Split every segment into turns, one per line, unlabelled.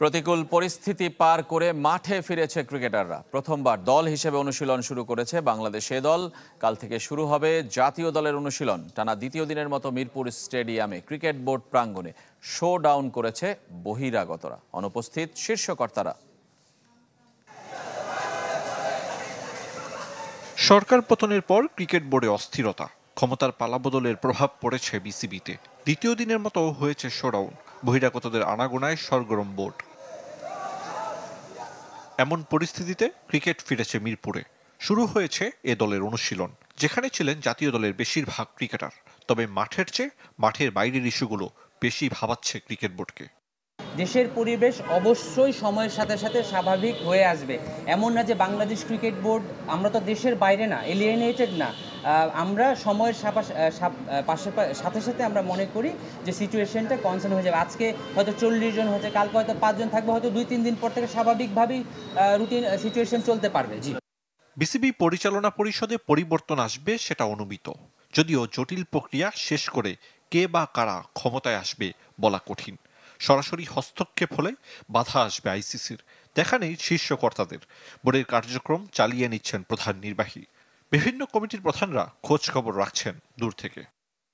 প্রতিকূল পরিস্থিতি পার করে মাঠে ফিরেছে ক্রিকেটাররা। প্রথমবার দল হিসেবে অনুশীলন শুরু করেছে বাংলাদেশ এ দল। কাল থেকে শুরু হবে জাতীয় দলের অনুশীলন। টানা দ্বিতীয় দিনের মতো মিরপুর স্টেডিয়ামে ক্রিকেট বোর্ড প্রাঙ্গণে শো ডাউন করেছে বহিরাগতরা, অনুপস্থিত শীর্ষকর্তারা।
সরকার পতনের পর ক্রিকেট বোর্ডে অস্থিরতা, ক্ষমতার পালাবদলের প্রভাব পড়েছে বিসিবিতে। দ্বিতীয় দিনের মতো হয়েছে শোডাউন, বহিরাগতদের আনাগোনায় সরগরম বোর্ড। এমন পরিস্থিতিতে ক্রিকেট ফিরেছে মিরপুরে। শুরু হয়েছে এ দলের অনুশীলন, যেখানে ছিলেন জাতীয় দলের বেশিরভাগ ক্রিকেটার। তবে মাঠের চেয়ে মাঠের বাইরের ইস্যুগুলো বেশি ভাবাচ্ছে ক্রিকেট বোর্ডকে।
দেশের পরিবেশ অবশ্যই সময়ের সাথে সাথে স্বাভাবিক হয়ে আসবে। এমন না যে বাংলাদেশ ক্রিকেট বোর্ড, আমরা তো দেশের বাইরে না, এলিয়েনেটেড না। আমরা সময়ের সাথে সাথে আমরা মনে করি যে সিচুয়েশনটা কনসার্ন হয়ে যাবে। আজকে হয়তো 40 জন হচ্ছে, কালকে হয়তো 5 জন থাকবে, হয়তো 2-3 দিন পর থেকে স্বাভাবিকভাবেই রুটিন সিচুয়েশন চলতে পারবে। জি,
বিসিবি পরিচালনা পরিষদে পরিবর্তন আসবে সেটা অনুমিত, যদিও জটিল প্রক্রিয়া শেষ করে কে বা কারা ক্ষমতায় আসবে বলা কঠিন। সরাসরি হস্তক্ষেপ হলে বাধা আসবে আইসিসির, দেখা নেই শীর্ষকর্তাদের। বোর্ডের কার্যক্রম চালিয়ে নিচ্ছেন প্রধান নির্বাহী। বিভিন্ন কমিটির প্রধানরা খোঁজ খবর রাখছেন দূর থেকে।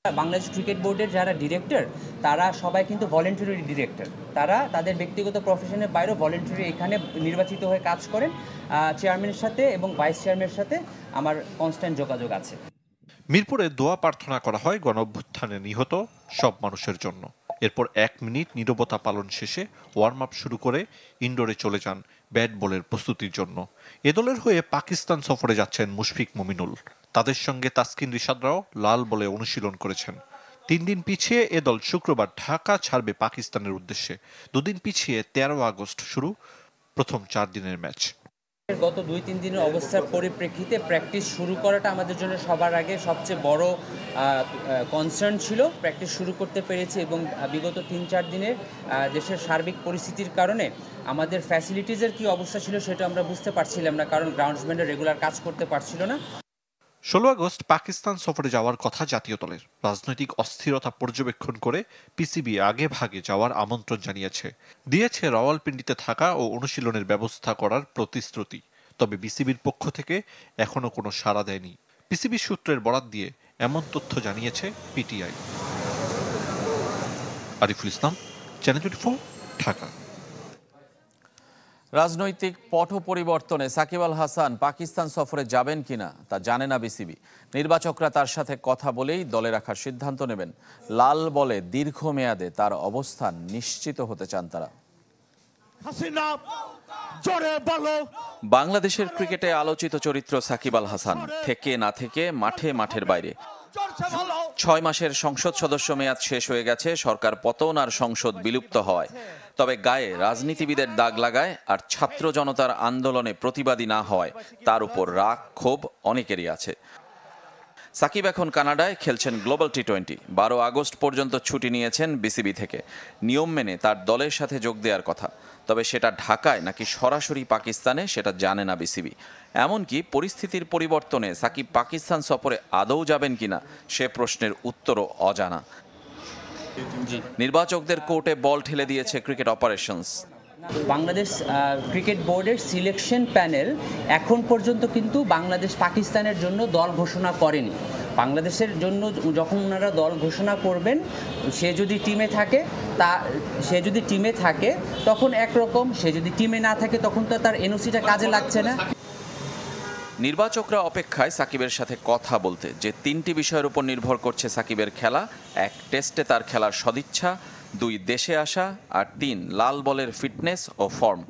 বাংলাদেশ ক্রিকেট বোর্ডের যারা ডিরেক্টর, তারা সবাই কিন্তু ভলেন্টারি ডিরেক্টর। তারা তাদের ব্যক্তিগত প্রফেশনের বাইরেও ভলেন্টারি এখানে নির্বাচিত হয়ে কাজ করেন। চেয়ারম্যানের সাথে এবং ভাইস চেয়ারম্যানের সাথে আমার কনস্ট্যান্ট যোগাযোগ আছে।
মিরপুরে দোয়া প্রার্থনা করা হয় গণঅভ্যুত্থানে নিহত সব মানুষের জন্য। এরপর 1 মিনিট নীরবতা পালন শেষে ওয়ার্ম আপ শুরু করে ইনডোরে চলে যান ব্যাট বলের প্রস্তুতির জন্য। এ দলের হয়ে পাকিস্তান সফরে যাচ্ছেন মুশফিক মুমিনুল। তাদের সঙ্গে তাসকিন রিশাদরাও লাল বলে অনুশীলন করেছেন। 3 দিন পিছিয়ে এ দল শুক্রবার ঢাকা ছাড়বে পাকিস্তানের উদ্দেশ্যে। 2 দিন পিছিয়ে 13 আগস্ট শুরু প্রথম 4 দিনের ম্যাচ।
গত 2-3 দিনের অবস্থার পরিপ্রেক্ষিতে প্র্যাকটিস শুরু করাটা আমাদের জন্য সবার আগে সবচেয়ে বড় কনসার্ন ছিল। প্র্যাকটিস শুরু করতে পেরেছি এবং বিগত 3-4 দিনের দেশের সার্বিক পরিস্থিতির কারণে আমাদের ফ্যাসিলিটিসের কি অবস্থা ছিল সেটা আমরা বুঝতে পারছিলাম না, কারণ গ্রাউন্ডসম্যানরা রেগুলার কাজ করতে পারছিল না।
16 আগস্ট পাকিস্তান সফরে যাওয়ার কথা জাতীয় দলের। রাজনৈতিক অস্থিরতা পর্যবেক্ষণ করে পিসিবি আগে ভাগে যাওয়ার আমন্ত্রণ দিয়েছে রাওয়ালপিন্ডিতে থাকা ও অনুশীলনের ব্যবস্থা করার প্রতিশ্রুতি। তবে বিসিবির পক্ষ থেকে এখনো কোনো সাড়া দেয়নি। পিসিবি সূত্রের বরাত দিয়ে এমন তথ্য জানিয়েছে পিটিআই। আরিফুল ইসলাম, চ্যানেল 24, ঢাকা।
রাজনৈতিক পট পরিবর্তনে সাকিব আল হাসান পাকিস্তান সফরে যাবেন কিনা তা জানে না বিসিবি। নির্বাচকরা তার সাথে কথা বলেই দলে রাখার সিদ্ধান্ত নেবেন। লাল বলে দীর্ঘমেয়াদে তার অবস্থান নিশ্চিত হতে চান তারা। বাংলাদেশের ক্রিকেটে আলোচিত চরিত্র সাকিব আল হাসান থেকে না থেকে মাঠের বাইরে। 6 মাসের সংসদ সদস্য মেয়াদ শেষ হয়ে গেছে সরকার পতন আর সংসদ বিলুপ্ত হওয়ায়। তবে গায়ে রাজনীতিবিদের দাগ লাগায় আর ছাত্র জনতার আন্দোলনে প্রতিবাদী না হওয়ায় তার উপর রাগ ক্ষোভ অনেকেরই আছে। সাকিব এখন কানাডায় খেলছেন গ্লোবাল টি-20। 12 আগস্ট পর্যন্ত ছুটি নিয়েছেন বিসিবি থেকে। নিয়ম মেনে তার দলের সাথে যোগ দেওয়ার কথা, তবে সেটা ঢাকায় নাকি সরাসরি পাকিস্তানে সেটা জানে না বিসিবি। এমনকি পরিস্থিতির পরিবর্তনে সাকিব পাকিস্তান সফরে আদৌ যাবেন কিনা সে প্রশ্নের উত্তরও অজানা। নির্বাচকদের কোর্টে বল ঠেলে দিয়েছে ক্রিকেট অপারেশনস।
বাংলাদেশ ক্রিকেট বোর্ডের সিলেকশন প্যানেল এখন পর্যন্ত কিন্তু বাংলাদেশ পাকিস্তানের জন্য দল ঘোষণা করেনি। বাংলাদেশের জন্য যখন ওনারা দল ঘোষণা করবেন, সে যদি টিমে থাকে তখন একরকম, সে যদি টিমে না থাকে তখন তো তার এনওসিটা কাজে লাগছে না।
নির্বাচকরা অপেক্ষায় সাকিবের সাথে কথা বলতে, যে 3টি বিষয়ের উপর নির্ভর করছে সাকিবের খেলা। 1, টেস্টে তার খেলার সদিচ্ছা। 2, দেশে আসা। আর 3, লাল বলের ফিটনেস ও ফর্ম।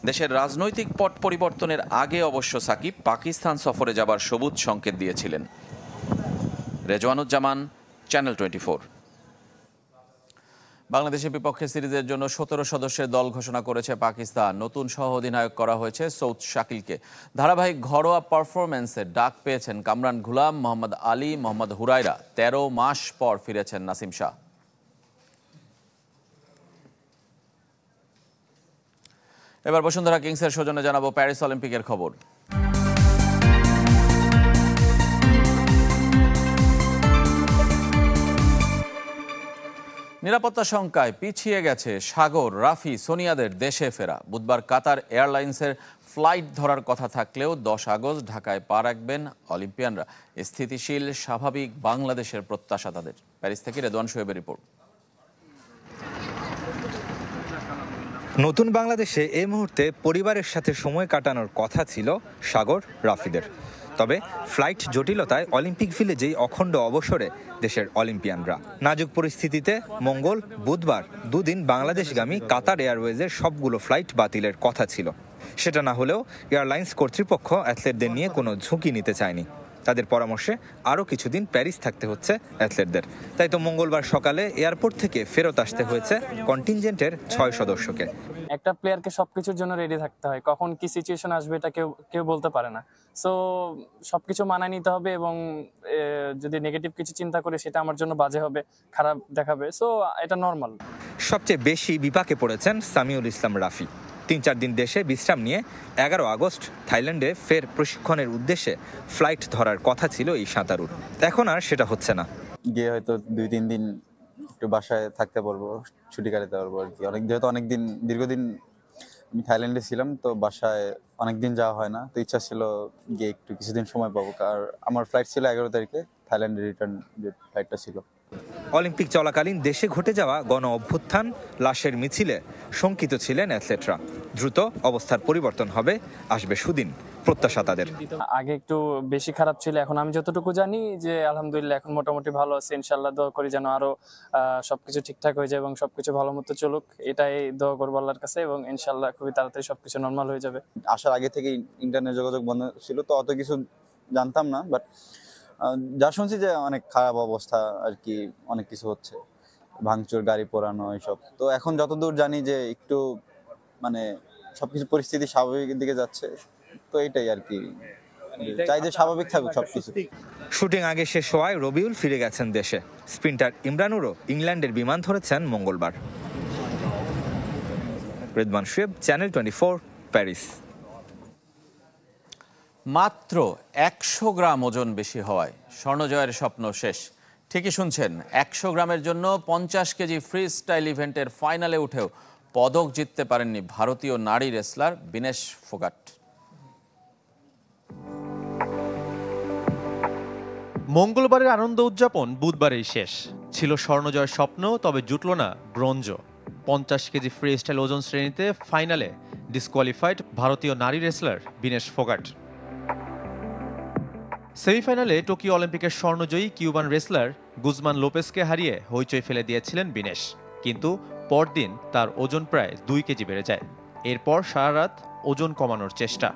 দেশের রাজনৈতিক পট পরিবর্তনের আগে অবশ্য সাকিব পাকিস্তান সফরে যাবার সবুজ সংকেত দিয়েছিলেন। রেজওয়ানুজ্জামান, চ্যানেল 24। বাংলাদেশের বিপক্ষে সিরিজের জন্য 17 সদস্যের দল ঘোষণা করেছে পাকিস্তান। নতুন সহ অধিনায়ক করা হয়েছে সৌদ শাকিলকে। ধারাবাহিক ঘরোয়া পারফরম্যান্সের ডাক পেয়েছেন কামরান গুলাম, মোহাম্মদ আলী, মোহাম্মদ হুরাইরা। 13 মাস পর ফিরেছেন নাসিম শাহ। এবার বসুন্ধরা কিংসের সৌজন্যে জানাবো প্যারিস অলিম্পিকের খবর। নিরাপত্তা শঙ্কায় পিছিয়ে গেছে সাগর, রাফি, সোনিয়াদের দেশে ফেরা। বুধবার কাতার এয়ারলাইন্সের ফ্লাইট ধরার কথা থাকলেও 10 আগস্ট ঢাকায় পা রাখবেন অলিম্পিয়ানরা। স্থিতিশীল স্বাভাবিক বাংলাদেশের প্রত্যাশা তাদের। প্যারিস থেকে রেদওয়ান শোয়েবের রিপোর্ট।
নতুন বাংলাদেশে এই মুহূর্তে পরিবারের সাথে সময় কাটানোর কথা ছিল সাগর, রাফিদের। তবে ফ্লাইট জটিলতায় অলিম্পিক ভিলেজেই অখণ্ড অবসরে দেশের অলিম্পিয়ানরা। নাজুক পরিস্থিতিতে মঙ্গল, বুধবার দুদিন বাংলাদেশগামী কাতার এয়ারওয়েজের সবগুলো ফ্লাইট বাতিলের কথা ছিল। সেটা না হলেও এয়ারলাইন্স কর্তৃপক্ষ অ্যাথলেটদের নিয়ে কোনো ঝুঁকি নিতে চায়নি। তাদের পরামর্শে আরও কিছুদিন প্যারিস থাকতে হচ্ছে অ্যাথলেটদের। তাই তো মঙ্গলবার সকালে এয়ারপোর্ট থেকে ফেরত আসতে হয়েছে কন্টিনজেন্টের 6 সদস্যকে।
একটা প্লেয়ারকে সবকিছুর জন্য রেডি থাকতে হয়, কখন কি সিচুয়েশন আসবে এটা কেউ বলতে পারে না। সো সবকিছু মানায় নিতে হবে এবং যদি নেগেটিভ কিছু চিন্তা করে সেটা আমার জন্য বাজে হবে, খারাপ দেখাবে। সো এটা নর্মাল।
সবচেয়ে বেশি বিপাকে পড়েছেন সামিউল ইসলাম রাফি। 3-4 দিন দেশে বিশ্রাম নিয়ে 11 আগস্ট থাইল্যান্ডে ফের প্রশিক্ষণের উদ্দেশ্যে ফ্লাইট ধরার কথা ছিল এই সাঁতারুর। এখন আর সেটা হচ্ছে না।
গিয়ে হয়তো 2-3 দিন একটু বাসায় থাকতে পারবো, ছুটি কাটাতে পারবো আর কি। যেহেতু অনেকদিন দীর্ঘদিন আমি থাইল্যান্ডে ছিলাম, তো বাসায় অনেকদিন যাওয়া হয় না, তো ইচ্ছা ছিল গিয়ে একটু কিছুদিন সময় পাবো। আর আমার ফ্লাইট ছিল 11 তারিখে, থাইল্যান্ডে রিটার্ন যে ফ্লাইটটা ছিল।
অলিম্পিক চলাকালীন দেশে ঘটে যাওয়া গণ অভ্যুত্থান, লাশের মিছিলে শঙ্কিত ছিলেন অ্যাথলেটরা। দ্রুত অবস্থার পরিবর্তন হবে, আসবে সুদিন, প্রত্যাশা তাদের।
আগে একটু বেশি খারাপ ছিল, এখন আমি যতটুকু জানি যে আলহামদুলিল্লাহ এখন মোটামুটি ভালো আছে। ইনশাল্লাহ দোয়া করি যেন আরো সবকিছু ঠিকঠাক হয়ে যায় এবং সবকিছু ভালো মতো চলুক, এটাই দোয়া করবো আল্লাহর কাছে, এবং ইনশাল্লাহ খুবই তাড়াতাড়ি সবকিছু নর্মাল হয়ে যাবে।
আসার আগে থেকে ইন্টারনেট যোগাযোগ বন্ধ ছিল, তো অত কিছু জানতাম না, বাট যা শুনছি যে অনেক খারাপ অবস্থা আর কি, অনেক কিছু হচ্ছে, ভাঙচুর, গাড়ি পোড়ানো, এইসব। তো এখন যতদূর জানি যে একটু মানে সবকিছু পরিস্থিতি স্বাভাবিকের দিকে যাচ্ছে, তো এইটাই আর কি, চাই যে স্বাভাবিক থাকুক সবকিছু।
শুটিং আগে শেষ হওয়ায় রবিউল ফিরে গেছেন দেশে। স্প্রিন্টার ইমরানুরও ইংল্যান্ডের বিমান ধরেছেন মঙ্গলবার। Redwan Shoaib, channel 24, Paris.
মাত্র 100 গ্রাম ওজন বেশি হওয়ায় স্বর্ণজয়ের স্বপ্ন শেষ। ঠিকই শুনছেন, 100 গ্রামের জন্য 50 কেজি ফ্রি স্টাইল ইভেন্টের ফাইনালে উঠেও পদক জিততে পারেননি ভারতীয় নারী রেসলার বিনেশ ফোগাট।
মঙ্গলবারের আনন্দ উদযাপন বুধবারেই শেষ। ছিল স্বর্ণজয়ের স্বপ্ন, তবে জুটল না ব্রোঞ্জ। 50 কেজি ফ্রি স্টাইল ওজন শ্রেণীতে ফাইনালে ডিসকোয়ালিফাইড ভারতীয় নারী রেসলার বিনেশ ফোগাট। সেমিফাইনালে টোকিও অলিম্পিকের স্বর্ণজয়ী কিউবান রেসলার গুজমান লোপেসকে হারিয়ে হইচই ফেলে দিয়েছিলেন বিনেশ। কিন্তু পরদিন তার ওজন প্রায় 2 কেজি বেড়ে যায়। এরপর সারা রাত ওজন কমানোর চেষ্টা।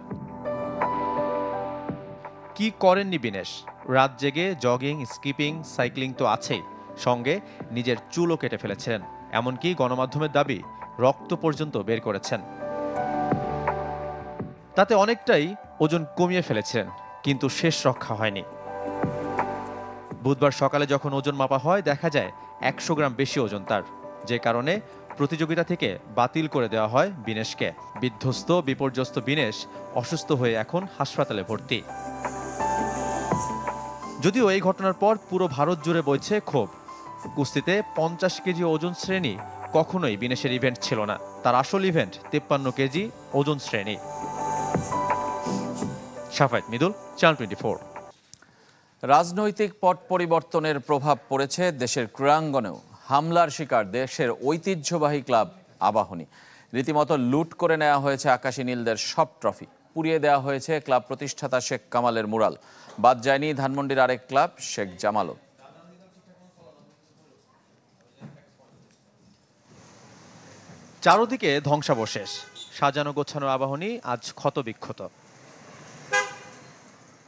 কি করেননি বিনেশ? রাত জেগে জগিং, স্কিপিং, সাইক্লিং তো আছেই, সঙ্গে নিজের চুলও কেটে ফেলেছিলেন। এমনকি গণমাধ্যমের দাবি রক্ত পর্যন্ত বের করেছেন। তাতে অনেকটাই ওজন কমিয়ে ফেলেছিলেন, কিন্তু শেষ রক্ষা হয়নি। বুধবার সকালে যখন ওজন মাপা হয়, দেখা যায় 100 গ্রাম বেশি ওজন তার, যে কারণে প্রতিযোগিতা থেকে বাতিল করে দেওয়া হয় বিনেশকে। বিধ্বস্ত বিপর্যস্ত বিনেশ অসুস্থ হয়ে এখন হাসপাতালে ভর্তি। যদিও এই ঘটনার পর পুরো ভারত জুড়ে বইছে ক্ষোভ। কুস্তিতে 50 কেজি ওজন শ্রেণী কখনোই বিনেশের ইভেন্ট ছিল না। তার আসল ইভেন্ট 53 কেজি ওজন শ্রেণী। শাফায়েত মিদুল, চ্যানেল 24।
রাজনৈতিক পট পরিবর্তনের প্রভাব পড়েছে দেশের ক্রীড়াঙ্গনেও। হামলার শিকার দেশের ঐতিহ্যবাহী ক্লাব আবাহনী। রীতিমতো লুট করে নেওয়া হয়েছে আকাশী নীলদের সব ট্রফি। পুড়িয়ে দেওয়া হয়েছে ক্লাব প্রতিষ্ঠাতা শেখ কামালের মুরাল। বাদ যায়নি ধানমন্ডির আরেক ক্লাব শেখ জামালও।
চারদিকে ধ্বংসাবশেষ, সাজানো গোছানো আবাহনী আজ ক্ষতবিক্ষত।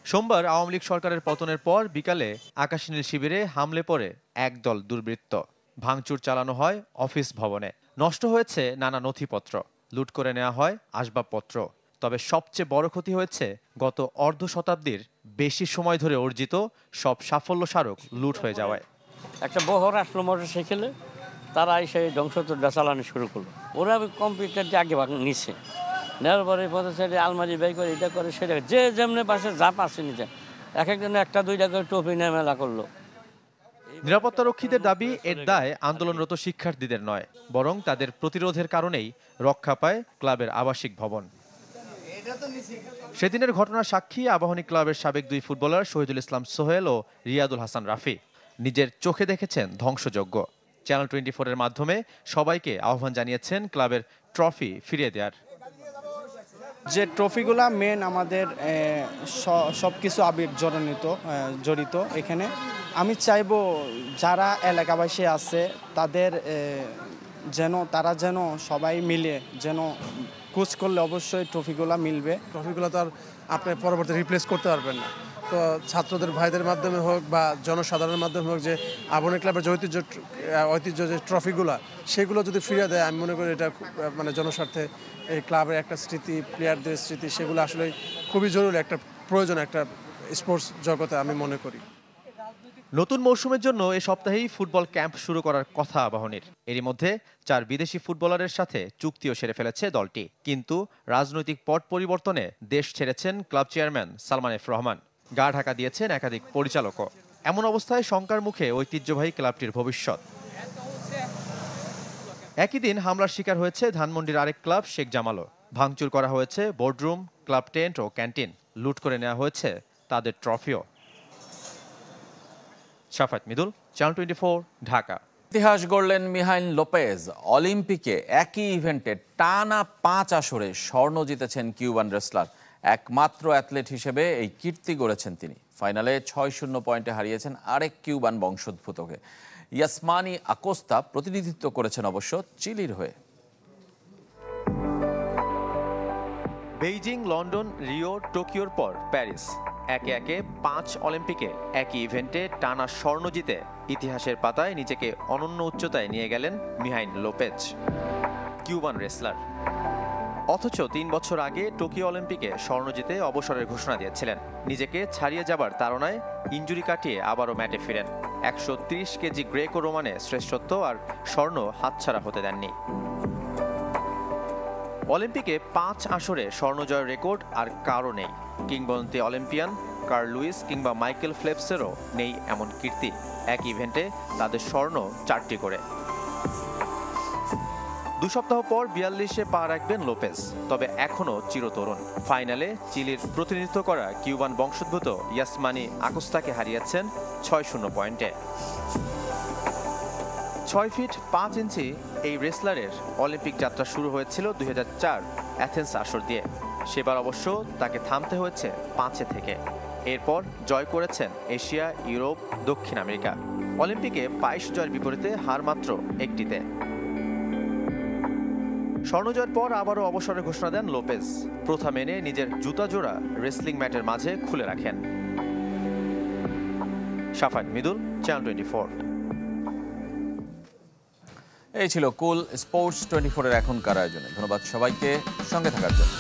সোমবার আওয়ামী লীগ সরকারের পতনের পর বিকালে আকাশনীল শিবিরে হামলে পড়ে একদল দুর্বৃত্ত। ভাঙচুর চালানো হয় অফিস ভবনে, নষ্ট হয়েছে নানা নথিপত্র, লুট করে নেওয়া হয় আসবাবপত্র। তবে সবচেয়ে বড় ক্ষতি হয়েছে গত অর্ধ শতাব্দীর বেশি সময় ধরে অর্জিত সব সাফল্য স্মারক লুট হয়ে যাওয়ায়।
একটা বহর আসলো মোটরসাইকেলে, তারা এসে ধ্বংসটা চালানো শুরু করলো। ওরা কম্পিউটার দিয়ে আগে নিচ্ছে, নেওয়ার পরে পথে সাইডে আলমারি বাই করে এটা করে সেটা, যে যেমনি পাশে যা পাচ্ছে নিচে এক একজনে 1-2 করে টপি নিয়ে মেলা করলো।
নিরাপত্তারক্ষীদের দাবি এর দায় আন্দোলনরত শিক্ষার্থীদের নয়, বরং তাদের প্রতিরোধের কারণেই রক্ষা পায় ক্লাবের আবাসিক ভবন। সেদিনের ঘটনার সাক্ষী আবাহনী ক্লাবের সাবেক 2 ফুটবলার শহীদুল ইসলাম সোহেল ও রিয়াদুল হাসান রাফি। নিজের চোখে দেখেছেন ধ্বংসযজ্ঞ। চ্যানেল 24 এর মাধ্যমে সবাইকে আহ্বান জানিয়েছেন ক্লাবের ট্রফি ফিরিয়ে দেওয়ার।
যে ট্রফিগুলা মেন আমাদের সব কিছু আবেগ জড়িত এখানে। আমি চাইবো যারা এলাকাবাসী আছে তাদের তারা যেন সবাই মিলে যেন কোচ করলে অবশ্যই ট্রফিগুলা মিলবে।
ট্রফিগুলো তো আর আপনি পরবর্তী রিপ্লেস করতে পারবেন না। তো ছাত্রদের ভাইদের মাধ্যমে হোক বা জনসাধারণের মাধ্যমে হোক, যে আবাহনী ক্লাবের যে ঐতিহ্য যে ট্রফিগুলো সেগুলো যদি ফিরিয়ে দেয়, আমি মনে করি এটা মানে জনস্বার্থে এই ক্লাবের একটা স্মৃতি, প্লেয়ারদের স্মৃতি, সেগুলো আসলে খুবই জরুরি, একটা প্রয়োজন একটা স্পোর্টস জগতে আমি মনে করি।
নতুন মৌসুমের জন্য এ সপ্তাহেই ফুটবল ক্যাম্প শুরু করার কথা আবাহনীর। এরই মধ্যে 4 বিদেশি ফুটবলারের সাথে চুক্তিও সেরে ফেলেছে দলটি। কিন্তু রাজনৈতিক পট পরিবর্তনে দেশ ছেড়েছেন club chairman Salman F Rahman. গা ঢাকা দিয়েছেন একাধিক পরিচালকও। এমন অবস্থায় শঙ্কার মুখে ঐতিহ্যবাহী ক্লাবটির ভবিষ্যৎ। একই দিন হামলার শিকার হয়েছে ধানমন্ডির আরেক ক্লাব শেখ জামালও। ভাঙচুর করা হয়েছে বোর্ডরুম, ক্লাব টেন্ট ও ক্যান্টিন। লুট করে নেওয়া হয়েছে তাদের ট্রফিও। শাফাত মিদুল, চ্যানেল 24, ঢাকা।
ইতিহাস গড়লেন মিহাইল লোপেজ। অলিম্পিকে একই ইভেন্টে টানা 5 আসরে স্বর্ণ জিতেছেন কিউবান রেসলার। একমাত্র অ্যাথলেট হিসেবে এই কীর্তি গড়েছেন তিনি। ফাইনালে 6-0 পয়েন্টে হারিয়েছেন আরেক কিউবান বংশোদ্ভূতকে। ইয়াসমানি আকোস্তা প্রতিনিধিত্ব করেছেন অবশ্য চিলির হয়ে।
বেইজিং, লন্ডন, রিও, টোকিওর পর প্যারিস। একে একে 5 অলিম্পিকে একই ইভেন্টে টানা স্বর্ণ জিতে ইতিহাসের পাতায় নিজেকে অনন্য উচ্চতায় নিয়ে গেলেন মিহাইল লোপেজ, কিউবান রেসলার। অথচ 3 বছর আগে টোকিও অলিম্পিকে স্বর্ণ জিতে অবসরের ঘোষণা দিয়েছিলেন। নিজেকে ছাড়িয়ে যাবার তাড়নায় ইনজুরি কাটিয়ে আবারও ম্যাটে ফিরেন। 130 কেজি গ্রেকো রোমানে শ্রেষ্ঠত্ব আর স্বর্ণ হাতছাড়া হতে দেননি। অলিম্পিকে 5 আসরে স্বর্ণ জয়ের রেকর্ড আর কারও নেই। কিংবদন্তি অলিম্পিয়ান কার্ল লুইস কিংবা মাইকেল ফেলপসেরও নেই এমন কীর্তি। এক ইভেন্টে তাদের স্বর্ণ 4টি করে। 2 সপ্তাহ পর 42-এ পা রাখবেন লোপেজ, তবে এখনও চিরতরুণ। ফাইনালে চিলির প্রতিনিধিত্ব করা কিউবান বংশোদ্ভূত ইয়াসমানি আকোস্তাকে হারিয়েছেন 6-0 পয়েন্টে। 6 ফিট 5 ইঞ্চি এই রেসলারের অলিম্পিক যাত্রা শুরু হয়েছিল 2004 অ্যাথেন্স আসর দিয়ে। সেবার অবশ্য তাকে থামতে হয়েছে 5 থেকে। এরপর জয় করেছেন এশিয়া, ইউরোপ, দক্ষিণ আমেরিকা। অলিম্পিকে 22 জয়ের বিপরীতে হার মাত্র 1টিতে। স্বর্ণজয়ের পর আবারও অবসরের ঘোষণা দেন লোপেজ। প্রথা মেনে নিজের জুতা জোড়া রেসলিং ম্যাটের মাঝে খুলে রাখেন। শাফাত মিদুল, চ্যানেল 24।
এই ছিল কুল স্পোর্টস 24-এর এখনকার আয়োজনে। ধন্যবাদ সবাইকে সঙ্গে থাকার জন্য।